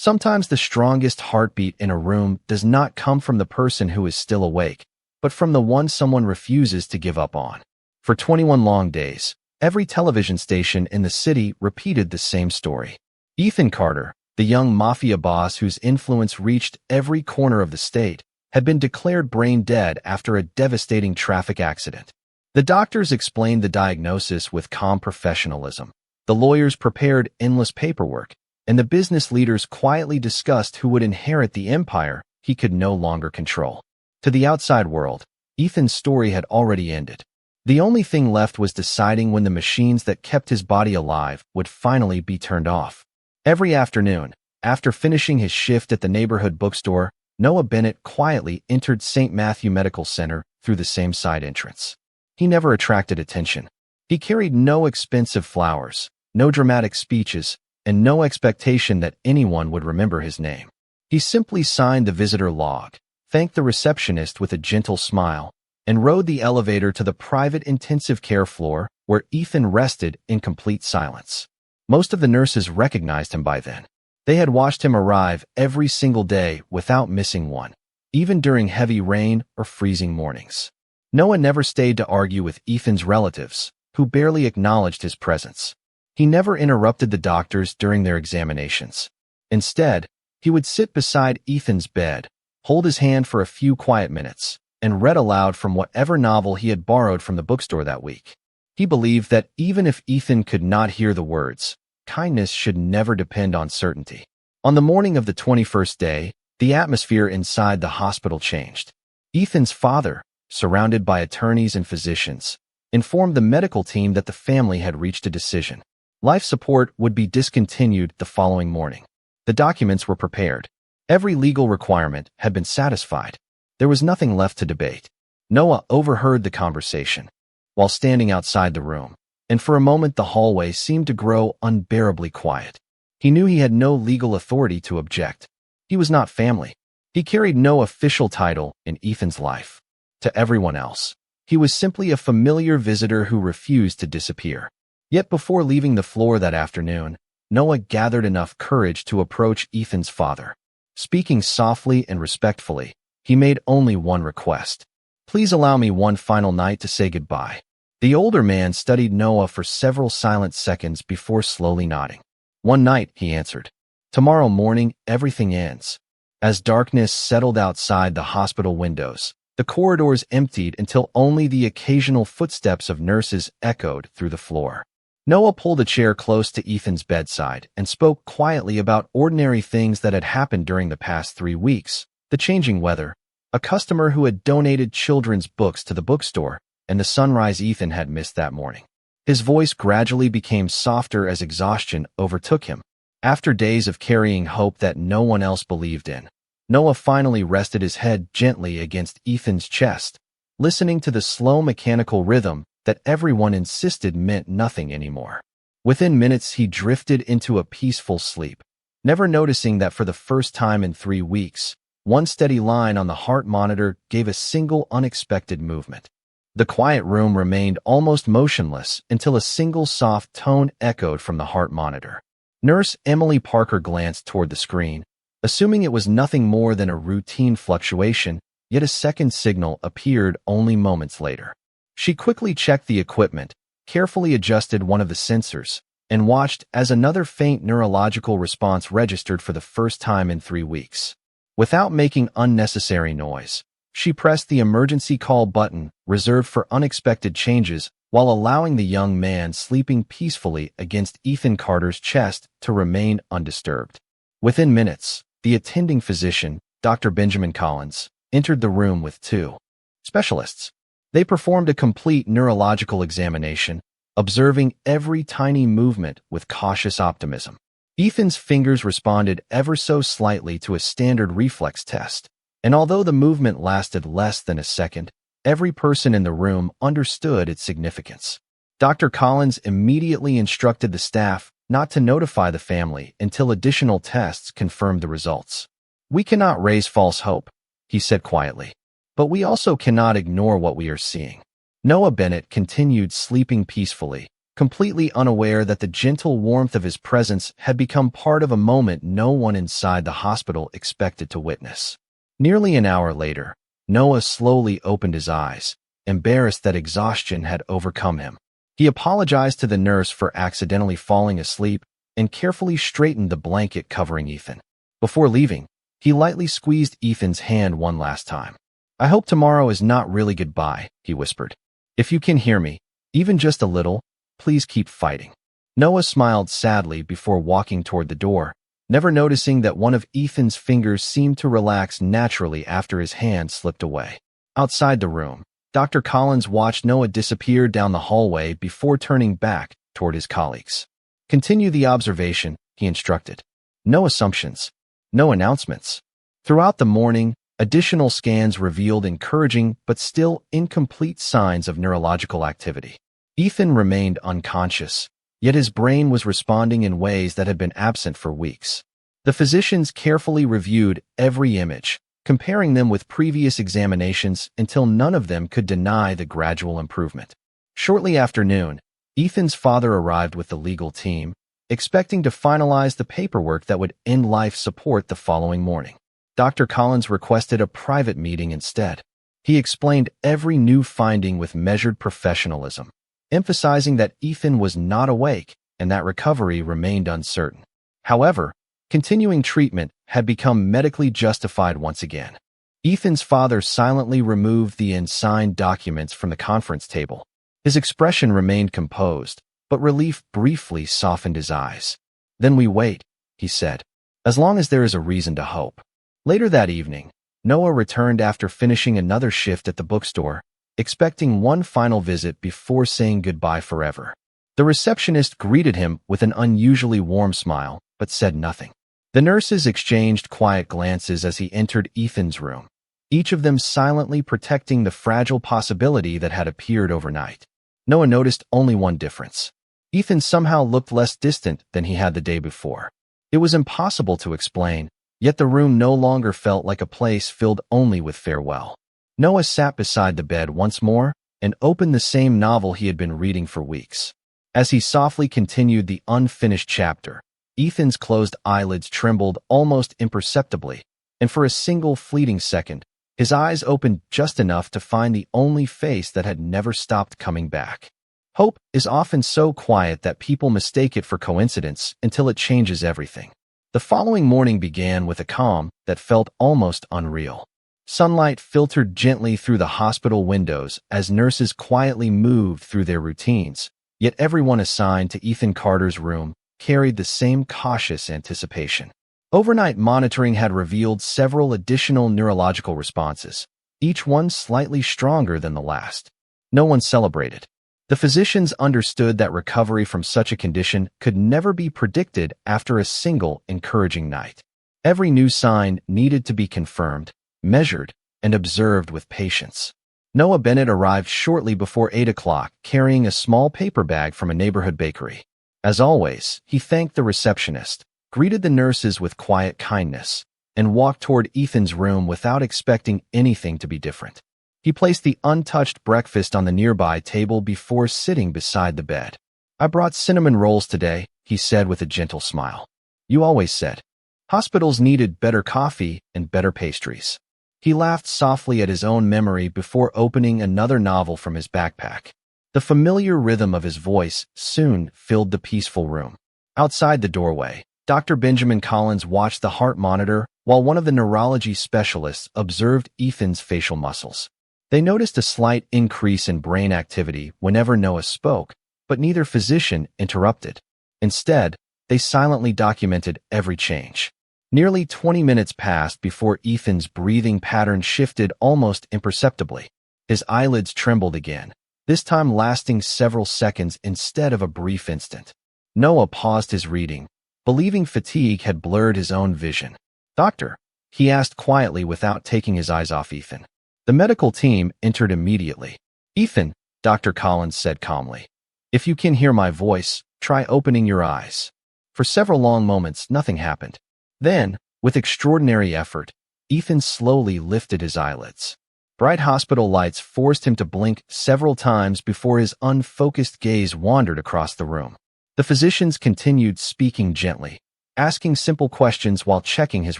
Sometimes the strongest heartbeat in a room does not come from the person who is still awake, but from the one someone refuses to give up on. For 21 long days, every television station in the city repeated the same story. Ethan Carter, the young Mafia boss whose influence reached every corner of the state, had been declared brain dead after a devastating traffic accident. The doctors explained the diagnosis with calm professionalism. The lawyers prepared endless paperwork, and the business leaders quietly discussed who would inherit the empire he could no longer control. To the outside world, Ethan's story had already ended. The only thing left was deciding when the machines that kept his body alive would finally be turned off. Every afternoon, after finishing his shift at the neighborhood bookstore, Noah Bennett quietly entered St. Matthew Medical Center through the same side entrance. He never attracted attention. He carried no expensive flowers, no dramatic speeches, and no expectation that anyone would remember his name. He simply signed the visitor log, thanked the receptionist with a gentle smile, and rode the elevator to the private intensive care floor where Ethan rested in complete silence. Most of the nurses recognized him by then. They had watched him arrive every single day without missing one, even during heavy rain or freezing mornings. Noah never stayed to argue with Ethan's relatives, who barely acknowledged his presence. He never interrupted the doctors during their examinations. Instead, he would sit beside Ethan's bed, hold his hand for a few quiet minutes, and read aloud from whatever novel he had borrowed from the bookstore that week. He believed that even if Ethan could not hear the words, kindness should never depend on certainty. On the morning of the 21st day, the atmosphere inside the hospital changed. Ethan's father, surrounded by attorneys and physicians, informed the medical team that the family had reached a decision. Life support would be discontinued the following morning. The documents were prepared. Every legal requirement had been satisfied. There was nothing left to debate. Noah overheard the conversation while standing outside the room, and for a moment the hallway seemed to grow unbearably quiet. He knew he had no legal authority to object. He was not family. He carried no official title in Ethan's life. To everyone else, he was simply a familiar visitor who refused to disappear. Yet before leaving the floor that afternoon, Noah gathered enough courage to approach Ethan's father. Speaking softly and respectfully, he made only one request. "Please allow me one final night to say goodbye." The older man studied Noah for several silent seconds before slowly nodding. "One night," he answered. "Tomorrow morning, everything ends." As darkness settled outside the hospital windows, the corridors emptied until only the occasional footsteps of nurses echoed through the floor. Noah pulled a chair close to Ethan's bedside and spoke quietly about ordinary things that had happened during the past 3 weeks: the changing weather, a customer who had donated children's books to the bookstore, and the sunrise Ethan had missed that morning. His voice gradually became softer as exhaustion overtook him. After days of carrying hope that no one else believed in, Noah finally rested his head gently against Ethan's chest, listening to the slow mechanical rhythm that everyone insisted meant nothing anymore. Within minutes, he drifted into a peaceful sleep, never noticing that for the first time in 3 weeks, one steady line on the heart monitor gave a single unexpected movement. The quiet room remained almost motionless until a single soft tone echoed from the heart monitor. Nurse Emily Parker glanced toward the screen, assuming it was nothing more than a routine fluctuation, yet a second signal appeared only moments later. She quickly checked the equipment, carefully adjusted one of the sensors, and watched as another faint neurological response registered for the first time in 3 weeks. Without making unnecessary noise, she pressed the emergency call button reserved for unexpected changes while allowing the young man sleeping peacefully against Ethan Carter's chest to remain undisturbed. Within minutes, the attending physician, Dr. Benjamin Collins, entered the room with 2 specialists. They performed a complete neurological examination, observing every tiny movement with cautious optimism. Ethan's fingers responded ever so slightly to a standard reflex test, and although the movement lasted less than a second, every person in the room understood its significance. Dr. Collins immediately instructed the staff not to notify the family until additional tests confirmed the results. "We cannot raise false hope," he said quietly, "but we also cannot ignore what we are seeing." Noah Bennett continued sleeping peacefully, completely unaware that the gentle warmth of his presence had become part of a moment no one inside the hospital expected to witness. Nearly an hour later, Noah slowly opened his eyes, embarrassed that exhaustion had overcome him. He apologized to the nurse for accidentally falling asleep and carefully straightened the blanket covering Ethan. Before leaving, he lightly squeezed Ethan's hand one last time. "I hope tomorrow is not really goodbye," he whispered. "If you can hear me, even just a little, please keep fighting." Noah smiled sadly before walking toward the door, never noticing that one of Ethan's fingers seemed to relax naturally after his hand slipped away. Outside the room, Dr. Collins watched Noah disappear down the hallway before turning back toward his colleagues. "Continue the observation," he instructed. "No assumptions. No announcements." Throughout the morning, additional scans revealed encouraging but still incomplete signs of neurological activity. Ethan remained unconscious, yet his brain was responding in ways that had been absent for weeks. The physicians carefully reviewed every image, comparing them with previous examinations until none of them could deny the gradual improvement. Shortly after noon, Ethan's father arrived with the legal team, expecting to finalize the paperwork that would end life support the following morning. Dr. Collins requested a private meeting instead. He explained every new finding with measured professionalism, emphasizing that Ethan was not awake and that recovery remained uncertain. However, continuing treatment had become medically justified once again. Ethan's father silently removed the unsigned documents from the conference table. His expression remained composed, but relief briefly softened his eyes. "Then we wait," he said, "as long as there is a reason to hope." Later that evening, Noah returned after finishing another shift at the bookstore, expecting one final visit before saying goodbye forever. The receptionist greeted him with an unusually warm smile, but said nothing. The nurses exchanged quiet glances as he entered Ethan's room, each of them silently protecting the fragile possibility that had appeared overnight. Noah noticed only one difference. Ethan somehow looked less distant than he had the day before. It was impossible to explain, yet the room no longer felt like a place filled only with farewell. Noah sat beside the bed once more and opened the same novel he had been reading for weeks. As he softly continued the unfinished chapter, Ethan's closed eyelids trembled almost imperceptibly, and for a single fleeting second, his eyes opened just enough to find the only face that had never stopped coming back. Hope is often so quiet that people mistake it for coincidence until it changes everything. The following morning began with a calm that felt almost unreal. Sunlight filtered gently through the hospital windows as nurses quietly moved through their routines, yet everyone assigned to Ethan Carter's room carried the same cautious anticipation. Overnight monitoring had revealed several additional neurological responses, each one slightly stronger than the last. No one celebrated. The physicians understood that recovery from such a condition could never be predicted after a single encouraging night. Every new sign needed to be confirmed, measured, and observed with patience. Noah Bennett arrived shortly before 8 o'clock, carrying a small paper bag from a neighborhood bakery. As always, he thanked the receptionist, greeted the nurses with quiet kindness, and walked toward Ethan's room without expecting anything to be different. He placed the untouched breakfast on the nearby table before sitting beside the bed. "I brought cinnamon rolls today," he said with a gentle smile. "You always said hospitals needed better coffee and better pastries." He laughed softly at his own memory before opening another novel from his backpack. The familiar rhythm of his voice soon filled the peaceful room. Outside the doorway, Dr. Benjamin Collins watched the heart monitor while one of the neurology specialists observed Ethan's facial muscles. They noticed a slight increase in brain activity whenever Noah spoke, but neither physician interrupted. Instead, they silently documented every change. Nearly 20 minutes passed before Ethan's breathing pattern shifted almost imperceptibly. His eyelids trembled again, this time lasting several seconds instead of a brief instant. Noah paused his reading, believing fatigue had blurred his own vision. "Doctor?" he asked quietly without taking his eyes off Ethan. The medical team entered immediately. "Ethan," Dr. Collins said calmly, "if you can hear my voice, try opening your eyes." For several long moments, nothing happened. Then, with extraordinary effort, Ethan slowly lifted his eyelids. Bright hospital lights forced him to blink several times before his unfocused gaze wandered across the room. The physicians continued speaking gently, asking simple questions while checking his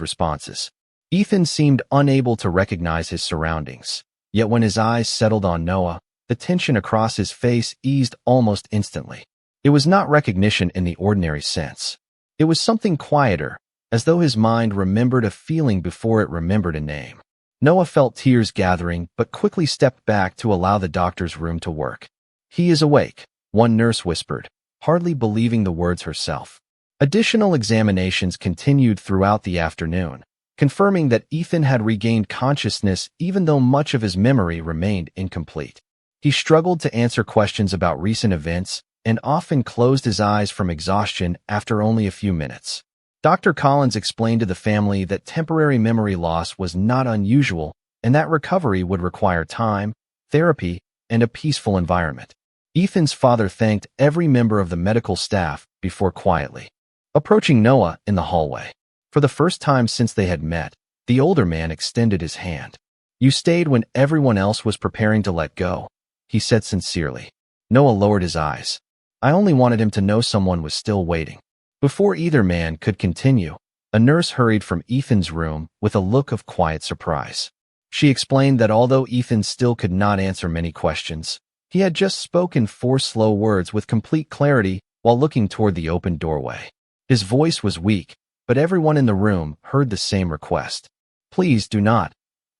responses. Ethan seemed unable to recognize his surroundings, yet when his eyes settled on Noah, the tension across his face eased almost instantly. It was not recognition in the ordinary sense. It was something quieter, as though his mind remembered a feeling before it remembered a name. Noah felt tears gathering but quickly stepped back to allow the doctor's room to work. "He is awake," one nurse whispered, hardly believing the words herself. Additional examinations continued throughout the afternoon, confirming that Ethan had regained consciousness even though much of his memory remained incomplete. He struggled to answer questions about recent events and often closed his eyes from exhaustion after only a few minutes. Dr. Collins explained to the family that temporary memory loss was not unusual and that recovery would require time, therapy, and a peaceful environment. Ethan's father thanked every member of the medical staff before quietly approaching Noah in the hallway. For the first time since they had met, the older man extended his hand. "You stayed when everyone else was preparing to let go," he said sincerely. Noah lowered his eyes. "I only wanted him to know someone was still waiting." Before either man could continue, a nurse hurried from Ethan's room with a look of quiet surprise. She explained that although Ethan still could not answer many questions, he had just spoken 4 slow words with complete clarity while looking toward the open doorway. His voice was weak, but everyone in the room heard the same request. "Please do not.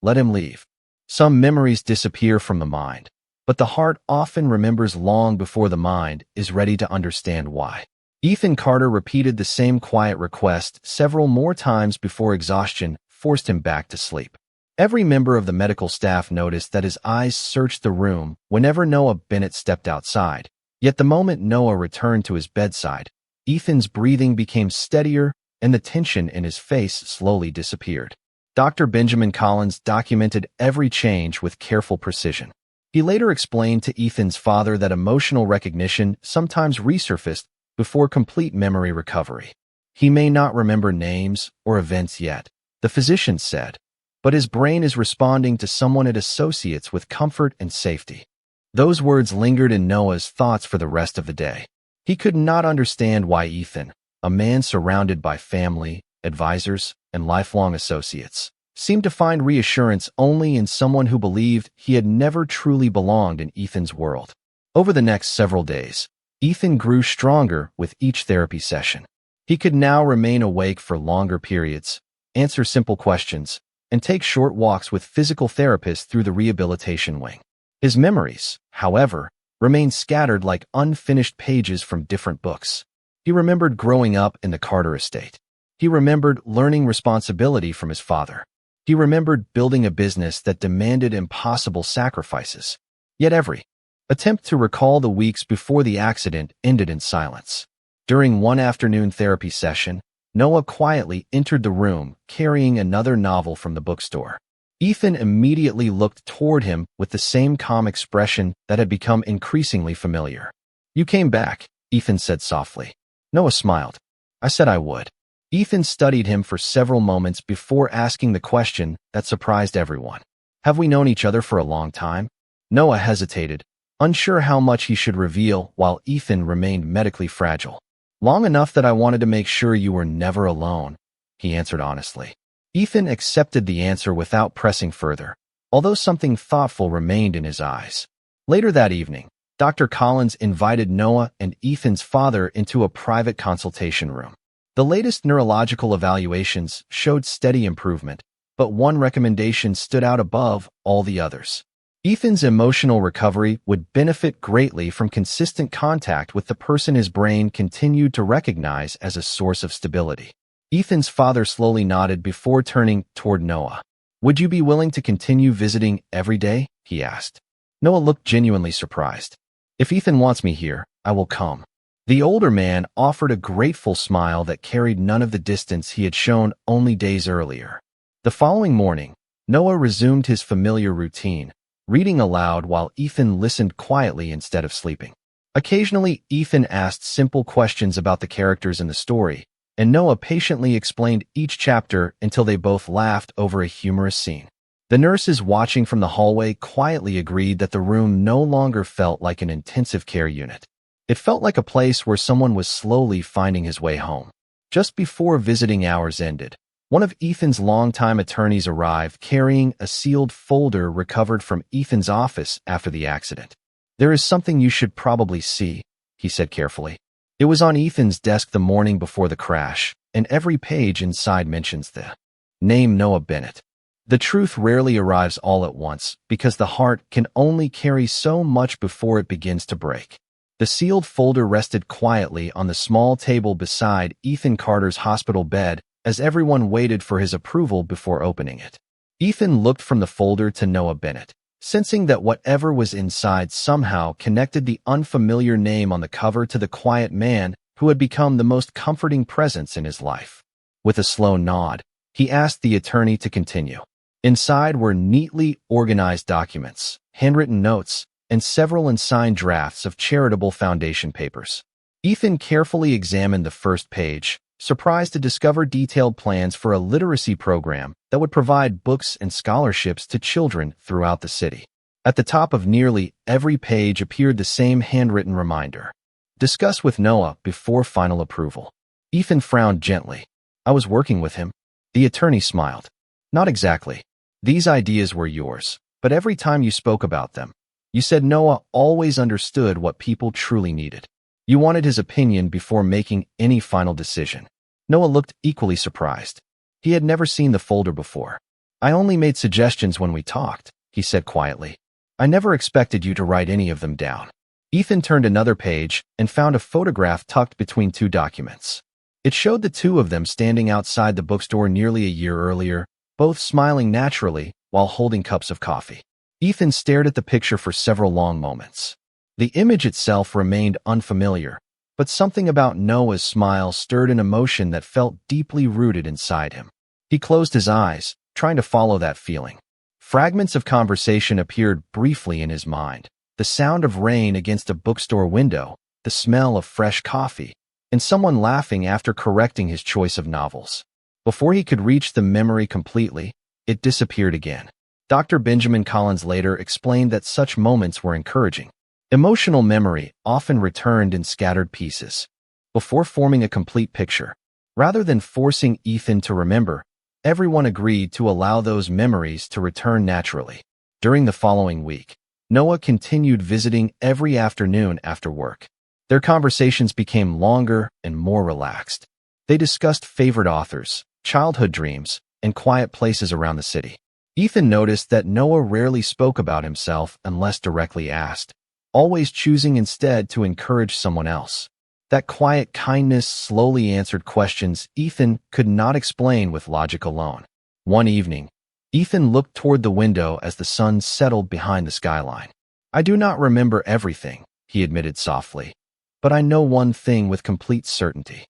Let him leave." Some memories disappear from the mind, but the heart often remembers long before the mind is ready to understand why. Ethan Carter repeated the same quiet request several more times before exhaustion forced him back to sleep. Every member of the medical staff noticed that his eyes searched the room whenever Noah Bennett stepped outside. Yet the moment Noah returned to his bedside, Ethan's breathing became steadier and the tension in his face slowly disappeared. Dr. Benjamin Collins documented every change with careful precision. He later explained to Ethan's father that emotional recognition sometimes resurfaced before complete memory recovery. "He may not remember names or events yet," the physician said, "but his brain is responding to someone it associates with comfort and safety." Those words lingered in Noah's thoughts for the rest of the day. He could not understand why Ethan, a man surrounded by family, advisors, and lifelong associates, seemed to find reassurance only in someone who believed he had never truly belonged in Ethan's world. Over the next several days, Ethan grew stronger with each therapy session. He could now remain awake for longer periods, answer simple questions, and take short walks with physical therapists through the rehabilitation wing. His memories, however, remained scattered like unfinished pages from different books. He remembered growing up in the Carter estate. He remembered learning responsibility from his father. He remembered building a business that demanded impossible sacrifices. Yet every attempt to recall the weeks before the accident ended in silence. During one afternoon therapy session, Noah quietly entered the room carrying another novel from the bookstore. Ethan immediately looked toward him with the same calm expression that had become increasingly familiar. "You came back," Ethan said softly. Noah smiled. "I said I would." Ethan studied him for several moments before asking the question that surprised everyone. "Have we known each other for a long time?" Noah hesitated, unsure how much he should reveal while Ethan remained medically fragile. "Long enough that I wanted to make sure you were never alone," he answered honestly. Ethan accepted the answer without pressing further, although something thoughtful remained in his eyes. Later that evening, Dr. Collins invited Noah and Ethan's father into a private consultation room. The latest neurological evaluations showed steady improvement, but one recommendation stood out above all the others. Ethan's emotional recovery would benefit greatly from consistent contact with the person his brain continued to recognize as a source of stability. Ethan's father slowly nodded before turning toward Noah. "Would you be willing to continue visiting every day?" he asked. Noah looked genuinely surprised. "If Ethan wants me here, I will come." The older man offered a grateful smile that carried none of the distance he had shown only days earlier. The following morning, Noah resumed his familiar routine, reading aloud while Ethan listened quietly instead of sleeping. Occasionally, Ethan asked simple questions about the characters in the story, and Noah patiently explained each chapter until they both laughed over a humorous scene. The nurses watching from the hallway quietly agreed that the room no longer felt like an intensive care unit. It felt like a place where someone was slowly finding his way home. Just before visiting hours ended, one of Ethan's longtime attorneys arrived carrying a sealed folder recovered from Ethan's office after the accident. "There is something you should probably see," he said carefully. It was on Ethan's desk the morning before the crash, and every page inside mentions the name Noah Bennett. The truth rarely arrives all at once because the heart can only carry so much before it begins to break. The sealed folder rested quietly on the small table beside Ethan Carter's hospital bed as everyone waited for his approval before opening it. Ethan looked from the folder to Noah Bennett, sensing that whatever was inside somehow connected the unfamiliar name on the cover to the quiet man who had become the most comforting presence in his life. With a slow nod, he asked the attorney to continue. Inside were neatly organized documents, handwritten notes, and several unsigned drafts of charitable foundation papers. Ethan carefully examined the first page, surprised to discover detailed plans for a literacy program that would provide books and scholarships to children throughout the city. At the top of nearly every page appeared the same handwritten reminder: "Discuss with Noah before final approval." Ethan frowned gently. "I was working with him." The attorney smiled. "Not exactly. These ideas were yours, but every time you spoke about them, you said Noah always understood what people truly needed. You wanted his opinion before making any final decision." Noah looked equally surprised. He had never seen the folder before. "I only made suggestions when we talked," he said quietly. "I never expected you to write any of them down." Ethan turned another page and found a photograph tucked between two documents. It showed the two of them standing outside the bookstore nearly a year earlier, both smiling naturally while holding cups of coffee. Ethan stared at the picture for several long moments. The image itself remained unfamiliar, but something about Noah's smile stirred an emotion that felt deeply rooted inside him. He closed his eyes, trying to follow that feeling. Fragments of conversation appeared briefly in his mind: the sound of rain against a bookstore window, the smell of fresh coffee, and someone laughing after correcting his choice of novels. Before he could reach the memory completely, it disappeared again. Dr. Benjamin Collins later explained that such moments were encouraging. Emotional memory often returned in scattered pieces, before forming a complete picture. Rather than forcing Ethan to remember, everyone agreed to allow those memories to return naturally. During the following week, Noah continued visiting every afternoon after work. Their conversations became longer and more relaxed. They discussed favorite authors, childhood dreams, and quiet places around the city. Ethan noticed that Noah rarely spoke about himself unless directly asked, always choosing instead to encourage someone else. That quiet kindness slowly answered questions Ethan could not explain with logic alone. One evening, Ethan looked toward the window as the sun settled behind the skyline. "I do not remember everything," he admitted softly, "but I know one thing with complete certainty."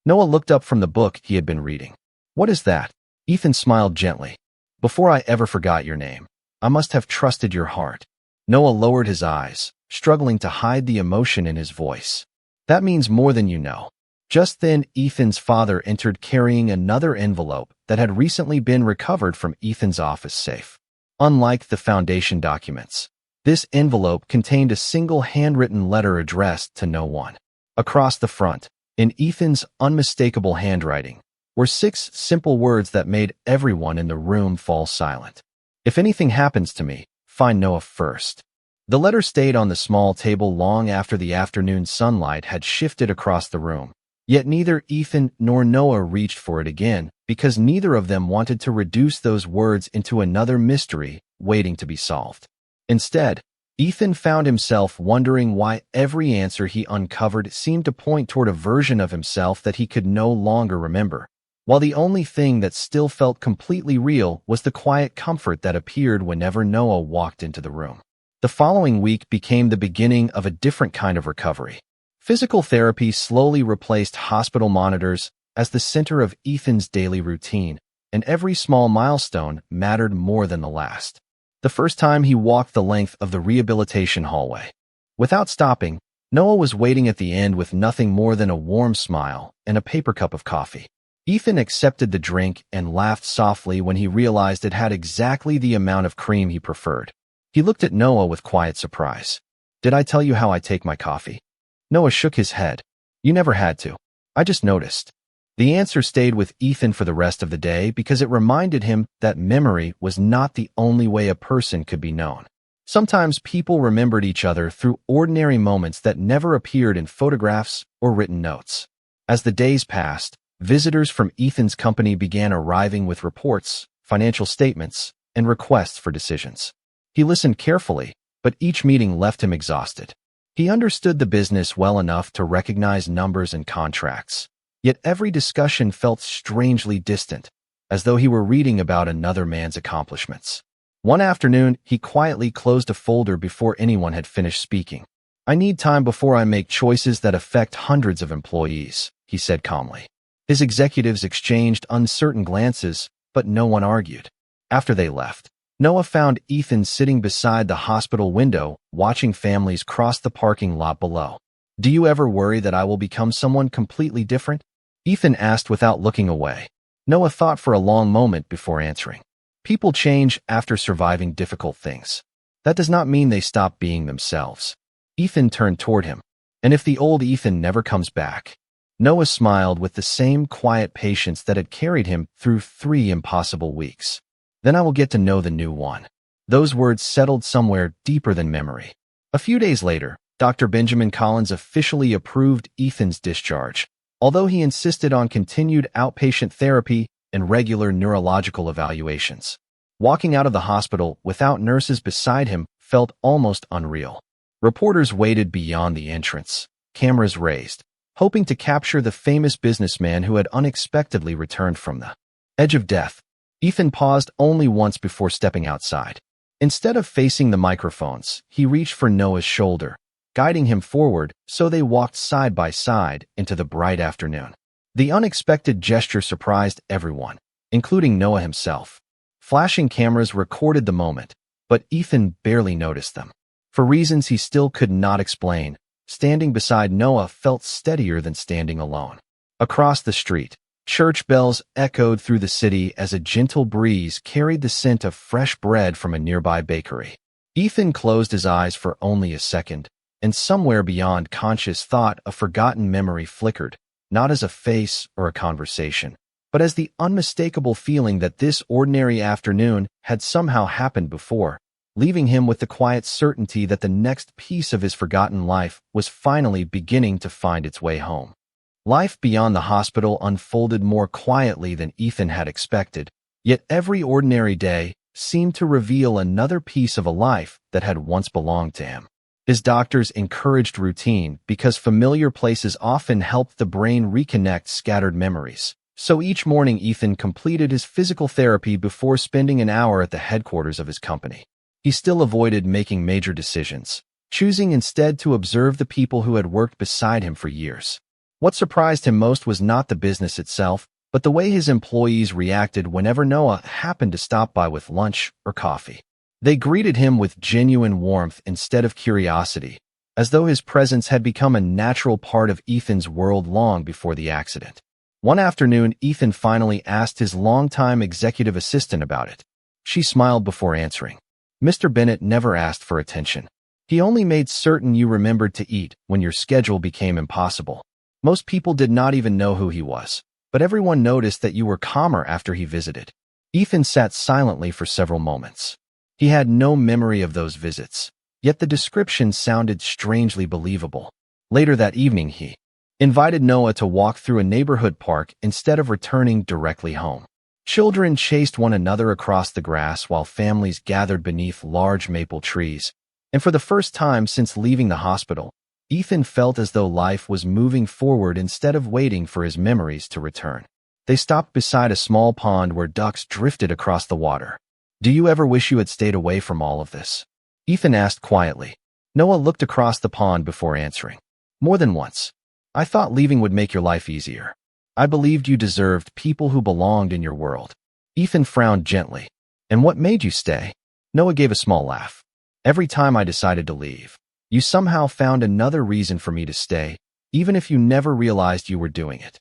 Noah looked up from the book he had been reading. "What is that?" Ethan smiled gently. "Before I ever forgot your name, I must have trusted your heart." Noah lowered his eyes, struggling to hide the emotion in his voice. "That means more than you know." Just then, Ethan's father entered carrying another envelope that had recently been recovered from Ethan's office safe. Unlike the foundation documents, this envelope contained a single handwritten letter addressed to no one. Across the front, in Ethan's unmistakable handwriting, were 6 simple words that made everyone in the room fall silent. "If anything happens to me, find Noah first." The letter stayed on the small table long after the afternoon sunlight had shifted across the room. Yet neither Ethan nor Noah reached for it again because neither of them wanted to reduce those words into another mystery waiting to be solved. Instead, Ethan found himself wondering why every answer he uncovered seemed to point toward a version of himself that he could no longer remember, while the only thing that still felt completely real was the quiet comfort that appeared whenever Noah walked into the room. The following week became the beginning of a different kind of recovery. Physical therapy slowly replaced hospital monitors as the center of Ethan's daily routine, and every small milestone mattered more than the last. The first time he walked the length of the rehabilitation hallway. Without stopping, Noah was waiting at the end with nothing more than a warm smile and a paper cup of coffee. Ethan accepted the drink and laughed softly when he realized it had exactly the amount of cream he preferred. He looked at Noah with quiet surprise. "Did I tell you how I take my coffee?" Noah shook his head. "You never had to. I just noticed." The answer stayed with Ethan for the rest of the day because it reminded him that memory was not the only way a person could be known. Sometimes people remembered each other through ordinary moments that never appeared in photographs or written notes. As the days passed, visitors from Ethan's company began arriving with reports, financial statements, and requests for decisions. He listened carefully, but each meeting left him exhausted. He understood the business well enough to recognize numbers and contracts. Yet every discussion felt strangely distant, as though he were reading about another man's accomplishments. One afternoon, he quietly closed a folder before anyone had finished speaking. "I need time before I make choices that affect hundreds of employees," he said calmly. His executives exchanged uncertain glances, but no one argued. After they left, Noah found Ethan sitting beside the hospital window, watching families cross the parking lot below. "Do you ever worry that I will become someone completely different?" Ethan asked without looking away. Noah thought for a long moment before answering. "People change after surviving difficult things. That does not mean they stop being themselves." Ethan turned toward him. "And if the old Ethan never comes back?" Noah smiled with the same quiet patience that had carried him through 3 impossible weeks. "Then I will get to know the new one." Those words settled somewhere deeper than memory. A few days later, Dr. Benjamin Collins officially approved Ethan's discharge, although he insisted on continued outpatient therapy and regular neurological evaluations. Walking out of the hospital without nurses beside him felt almost unreal. Reporters waited beyond the entrance, cameras raised, hoping to capture the famous businessman who had unexpectedly returned from the edge of death. Ethan paused only once before stepping outside. Instead of facing the microphones, he reached for Noah's shoulder, guiding him forward so they walked side by side into the bright afternoon. The unexpected gesture surprised everyone, including Noah himself. Flashing cameras recorded the moment, but Ethan barely noticed them. For reasons he still could not explain, standing beside Noah felt steadier than standing alone. Across the street, church bells echoed through the city as a gentle breeze carried the scent of fresh bread from a nearby bakery. Ethan closed his eyes for only a second, and somewhere beyond conscious thought a forgotten memory flickered, not as a face or a conversation, but as the unmistakable feeling that this ordinary afternoon had somehow happened before, leaving him with the quiet certainty that the next piece of his forgotten life was finally beginning to find its way home. Life beyond the hospital unfolded more quietly than Ethan had expected, yet every ordinary day seemed to reveal another piece of a life that had once belonged to him. His doctors encouraged routine because familiar places often helped the brain reconnect scattered memories. So each morning Ethan completed his physical therapy before spending an hour at the headquarters of his company. He still avoided making major decisions, choosing instead to observe the people who had worked beside him for years. What surprised him most was not the business itself, but the way his employees reacted whenever Noah happened to stop by with lunch or coffee. They greeted him with genuine warmth instead of curiosity, as though his presence had become a natural part of Ethan's world long before the accident. One afternoon, Ethan finally asked his longtime executive assistant about it. She smiled before answering. "Mr. Bennett never asked for attention. He only made certain you remembered to eat when your schedule became impossible. Most people did not even know who he was, but everyone noticed that you were calmer after he visited." Ethan sat silently for several moments. He had no memory of those visits, yet the description sounded strangely believable. Later that evening, he invited Noah to walk through a neighborhood park instead of returning directly home. Children chased one another across the grass while families gathered beneath large maple trees, and for the first time since leaving the hospital, Ethan felt as though life was moving forward instead of waiting for his memories to return. They stopped beside a small pond where ducks drifted across the water. "Do you ever wish you had stayed away from all of this?" Ethan asked quietly. Noah looked across the pond before answering. "More than once. I thought leaving would make your life easier. I believed you deserved people who belonged in your world." Ethan frowned gently. "And what made you stay?" Noah gave a small laugh. "Every time I decided to leave, you somehow found another reason for me to stay, even if you never realized you were doing it."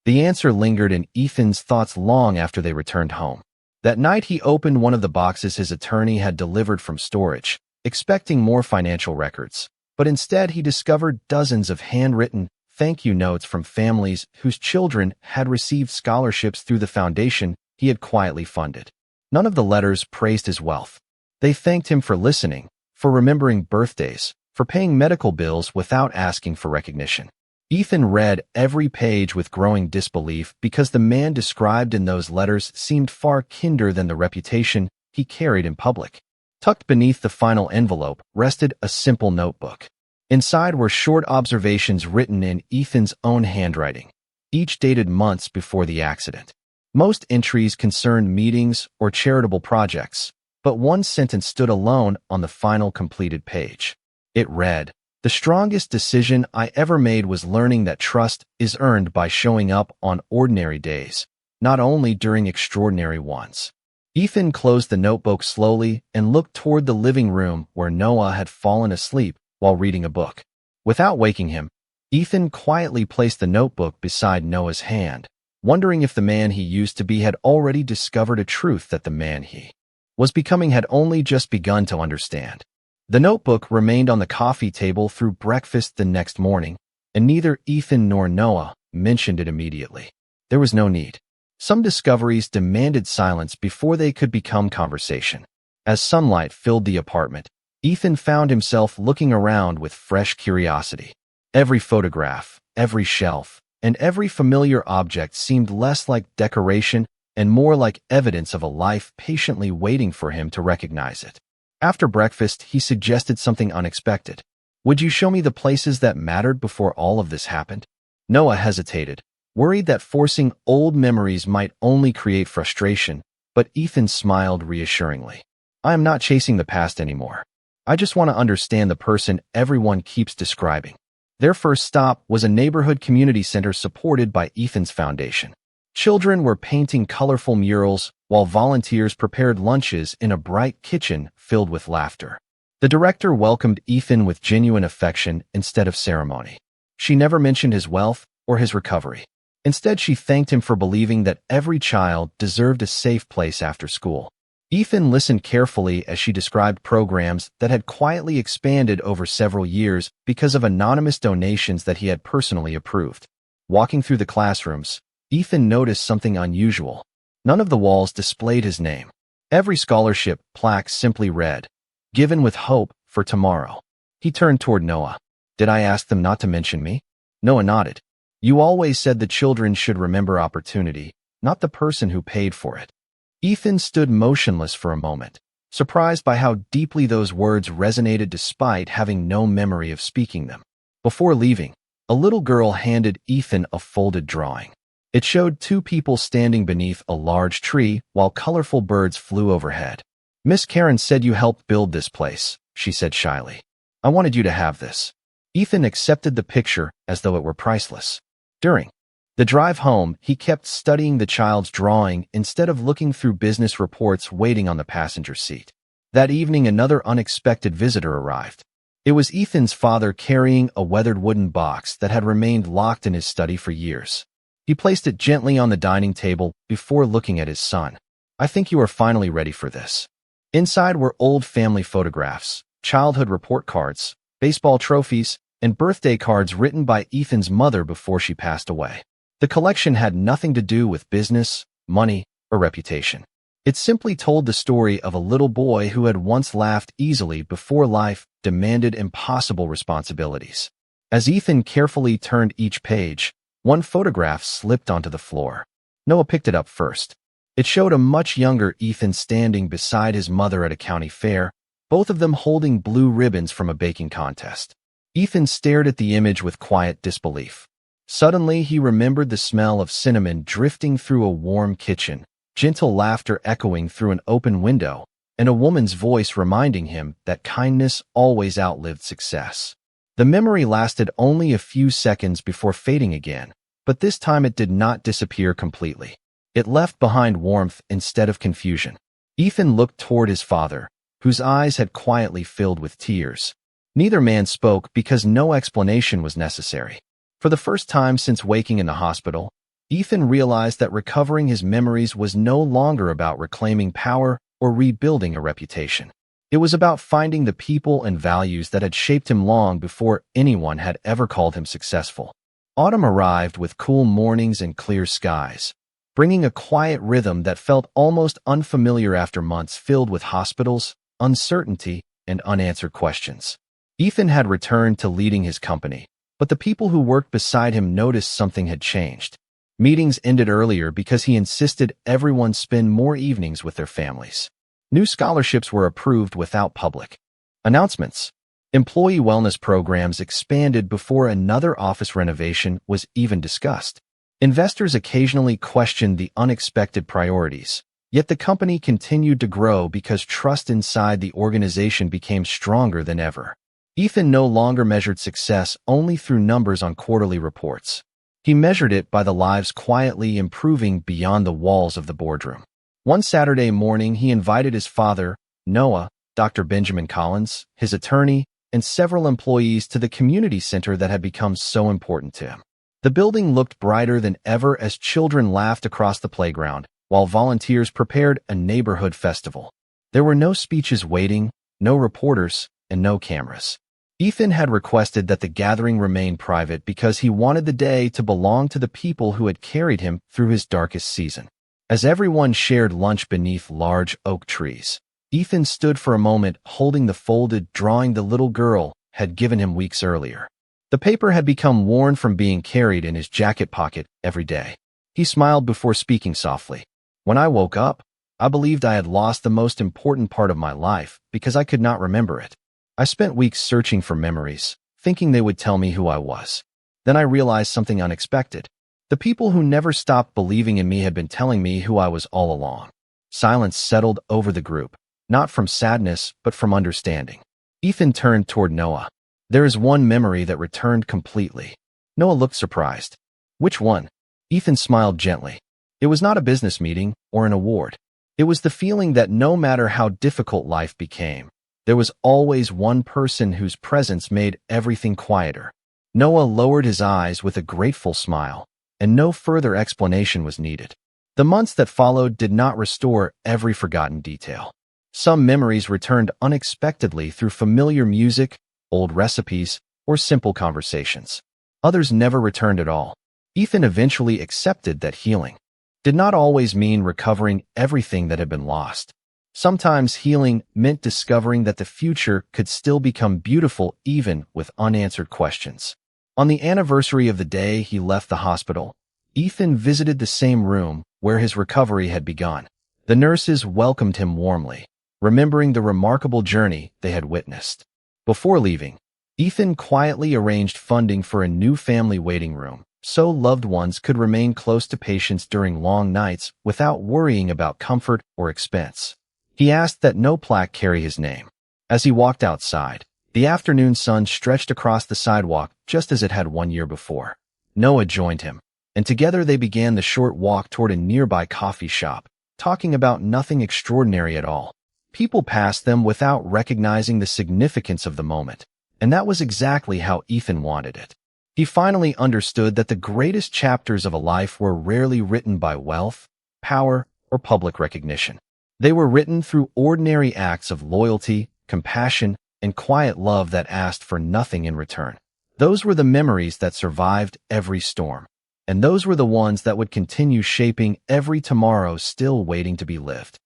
The answer lingered in Ethan's thoughts long after they returned home. That night he opened one of the boxes his attorney had delivered from storage, expecting more financial records. But instead he discovered dozens of handwritten thank you notes from families whose children had received scholarships through the foundation he had quietly funded. None of the letters praised his wealth. They thanked him for listening, for remembering birthdays, for paying medical bills without asking for recognition. Ethan read every page with growing disbelief because the man described in those letters seemed far kinder than the reputation he carried in public. Tucked beneath the final envelope rested a simple notebook. Inside were short observations written in Ethan's own handwriting, each dated months before the accident. Most entries concerned meetings or charitable projects, but one sentence stood alone on the final completed page. It read, "The strongest decision I ever made was learning that trust is earned by showing up on ordinary days, not only during extraordinary ones." Ethan closed the notebook slowly and looked toward the living room where Noah had fallen asleep while reading a book. Without waking him, Ethan quietly placed the notebook beside Noah's hand, wondering if the man he used to be had already discovered a truth that the man he was becoming had only just begun to understand. The notebook remained on the coffee table through breakfast the next morning, and neither Ethan nor Noah mentioned it immediately. There was no need. Some discoveries demanded silence before they could become conversation. As sunlight filled the apartment, Ethan found himself looking around with fresh curiosity. Every photograph, every shelf, and every familiar object seemed less like decoration and more like evidence of a life patiently waiting for him to recognize it. After breakfast, he suggested something unexpected. "Would you show me the places that mattered before all of this happened?" Noah hesitated, worried that forcing old memories might only create frustration, but Ethan smiled reassuringly. "I am not chasing the past anymore. I just want to understand the person everyone keeps describing." Their first stop was a neighborhood community center supported by Ethan's foundation. Children were painting colorful murals while volunteers prepared lunches in a bright kitchen filled with laughter. The director welcomed Ethan with genuine affection instead of ceremony. She never mentioned his wealth or his recovery. Instead, she thanked him for believing that every child deserved a safe place after school. Ethan listened carefully as she described programs that had quietly expanded over several years because of anonymous donations that he had personally approved. Walking through the classrooms, Ethan noticed something unusual. None of the walls displayed his name. Every scholarship plaque simply read, "Given with hope for tomorrow." He turned toward Noah. "Did I ask them not to mention me?" Noah nodded. "You always said the children should remember opportunity, not the person who paid for it." Ethan stood motionless for a moment, surprised by how deeply those words resonated despite having no memory of speaking them. Before leaving, a little girl handed Ethan a folded drawing. It showed two people standing beneath a large tree while colorful birds flew overhead. "Miss Karen said you helped build this place," she said shyly. "I wanted you to have this." Ethan accepted the picture as though it were priceless. During the drive home, he kept studying the child's drawing instead of looking through business reports waiting on the passenger seat. That evening, another unexpected visitor arrived. It was Ethan's father carrying a weathered wooden box that had remained locked in his study for years. He placed it gently on the dining table before looking at his son. "I think you are finally ready for this." Inside were old family photographs, childhood report cards, baseball trophies, and birthday cards written by Ethan's mother before she passed away. The collection had nothing to do with business, money, or reputation. It simply told the story of a little boy who had once laughed easily before life demanded impossible responsibilities. As Ethan carefully turned each page, one photograph slipped onto the floor. Noah picked it up first. It showed a much younger Ethan standing beside his mother at a county fair, both of them holding blue ribbons from a baking contest. Ethan stared at the image with quiet disbelief. Suddenly, he remembered the smell of cinnamon drifting through a warm kitchen, gentle laughter echoing through an open window, and a woman's voice reminding him that kindness always outlived success. The memory lasted only a few seconds before fading again, but this time it did not disappear completely. It left behind warmth instead of confusion. Ethan looked toward his father, whose eyes had quietly filled with tears. Neither man spoke because no explanation was necessary. For the first time since waking in the hospital, Ethan realized that recovering his memories was no longer about reclaiming power or rebuilding a reputation. It was about finding the people and values that had shaped him long before anyone had ever called him successful. Autumn arrived with cool mornings and clear skies, bringing a quiet rhythm that felt almost unfamiliar after months filled with hospitals, uncertainty, and unanswered questions. Ethan had returned to leading his company, but the people who worked beside him noticed something had changed. Meetings ended earlier because he insisted everyone spend more evenings with their families. New scholarships were approved without public announcements. Employee wellness programs expanded before another office renovation was even discussed. Investors occasionally questioned the unexpected priorities, yet the company continued to grow because trust inside the organization became stronger than ever. Ethan no longer measured success only through numbers on quarterly reports. He measured it by the lives quietly improving beyond the walls of the boardroom. One Saturday morning, he invited his father, Noah, Dr. Benjamin Collins, his attorney, and several employees to the community center that had become so important to him. The building looked brighter than ever as children laughed across the playground, while volunteers prepared a neighborhood festival. There were no speeches waiting, no reporters, and no cameras. Ethan had requested that the gathering remain private because he wanted the day to belong to the people who had carried him through his darkest season. As everyone shared lunch beneath large oak trees, Ethan stood for a moment holding the folded drawing the little girl had given him weeks earlier. The paper had become worn from being carried in his jacket pocket every day. He smiled before speaking softly. When I woke up, I believed I had lost the most important part of my life because I could not remember it. I spent weeks searching for memories, thinking they would tell me who I was. Then I realized something unexpected. The people who never stopped believing in me had been telling me who I was all along. Silence settled over the group, not from sadness, but from understanding. Ethan turned toward Noah. There is one memory that returned completely. Noah looked surprised. Which one? Ethan smiled gently. It was not a business meeting or an award. It was the feeling that no matter how difficult life became, there was always one person whose presence made everything quieter. Noah lowered his eyes with a grateful smile, and no further explanation was needed. The months that followed did not restore every forgotten detail. Some memories returned unexpectedly through familiar music, old recipes, or simple conversations. Others never returned at all. Ethan eventually accepted that healing did not always mean recovering everything that had been lost. Sometimes healing meant discovering that the future could still become beautiful even with unanswered questions. On the anniversary of the day he left the hospital, Ethan visited the same room where his recovery had begun. The nurses welcomed him warmly, remembering the remarkable journey they had witnessed. Before leaving, Ethan quietly arranged funding for a new family waiting room, so loved ones could remain close to patients during long nights without worrying about comfort or expense. He asked that no plaque carry his name. As he walked outside, the afternoon sun stretched across the sidewalk just as it had 1 year before. Noah joined him, and together they began the short walk toward a nearby coffee shop, talking about nothing extraordinary at all. People passed them without recognizing the significance of the moment, and that was exactly how Ethan wanted it. He finally understood that the greatest chapters of a life were rarely written by wealth, power, or public recognition. They were written through ordinary acts of loyalty, compassion, and quiet love that asked for nothing in return. Those were the memories that survived every storm, and those were the ones that would continue shaping every tomorrow still waiting to be lived.